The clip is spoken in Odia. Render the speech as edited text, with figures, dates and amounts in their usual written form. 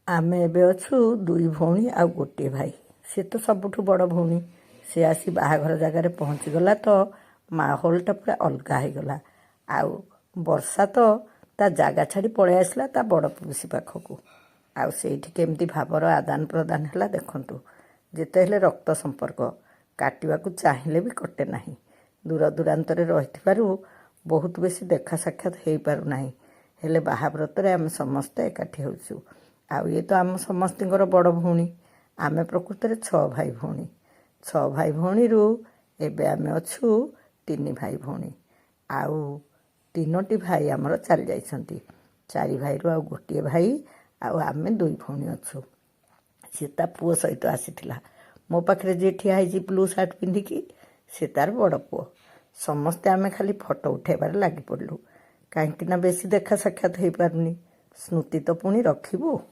ଆମେ ଏବେ ଅଛୁ ଦୁଇ ଭଉଣୀ ଆଉ ଗୋଟିଏ ଭାଇ। ସେ ତ ସବୁଠୁ ବଡ଼ ଭଉଣୀ। ସେ ଆସି ବାହାଘର ଜାଗାରେ ପହଞ୍ଚିଗଲା ତ ମାହୋଲଟା ପୁରା ଅଲଗା ହେଇଗଲା। ଆଉ ବର୍ଷା ତ ତା ଜାଗା ଛାଡ଼ି ପଳେଇ ଆସିଲା ତା ବଡ଼ ପିଉସୀ ପାଖକୁ। ଆଉ ସେଇଠି କେମିତି ଭାବର ଆଦାନ ପ୍ରଦାନ ହେଲା ଦେଖନ୍ତୁ। ଯେତେ ହେଲେ ରକ୍ତ ସମ୍ପର୍କ କାଟିବାକୁ ଚାହିଁଲେ ବି କଟେ ନାହିଁ। ଦୂର ଦୂରାନ୍ତରେ ରହିଥିବାରୁ ବହୁତ ବେଶୀ ଦେଖା ସାକ୍ଷାତ ହେଇପାରୁନାହିଁ। ହେଲେ ବାହାବ୍ରତରେ ଆମେ ସମସ୍ତେ ଏକାଠି ହେଉଛୁ। ଆଉ ଇଏ ତ ଆମ ସମସ୍ତଙ୍କର ବଡ଼ ଭଉଣୀ। ଆମେ ପ୍ରକୃତରେ 6 ଭାଇ ଭଉଣୀ। 6 ଭାଇ ଭଉଣୀରୁ ଏବେ ଆମେ ଅଛୁ 3 ଭାଇ ଭଉଣୀ। ଆଉ 3ଟି ଭାଇ ଆମର ଚାଲି ଯାଇଛନ୍ତି। 4 ଭାଇରୁ ଆଉ ଗୋଟିଏ ଭାଇ ଆଉ ଆମେ 2 ଭଉଣୀ ଅଛୁ। ସେ ତା ପୁଅ ସହିତ ଆସିଥିଲା। ମୋ ପାଖରେ ଯିଏ ଠିଆ ହେଇଛି ବ୍ଲୁ ସାର୍ଟ ପିନ୍ଧିକି ସେ ତାର ବଡ଼ ପୁଅ। ସମସ୍ତେ ଆମେ ଖାଲି ଫଟୋ ଉଠାଇବାରେ ଲାଗି ପଡ଼ିଲୁ। କାହିଁକି ନା ବେଶୀ ଦେଖା ସାକ୍ଷାତ ହେଇପାରୁନି। ସ୍ମୃତି ତ ପୁଣି ରଖିବୁ।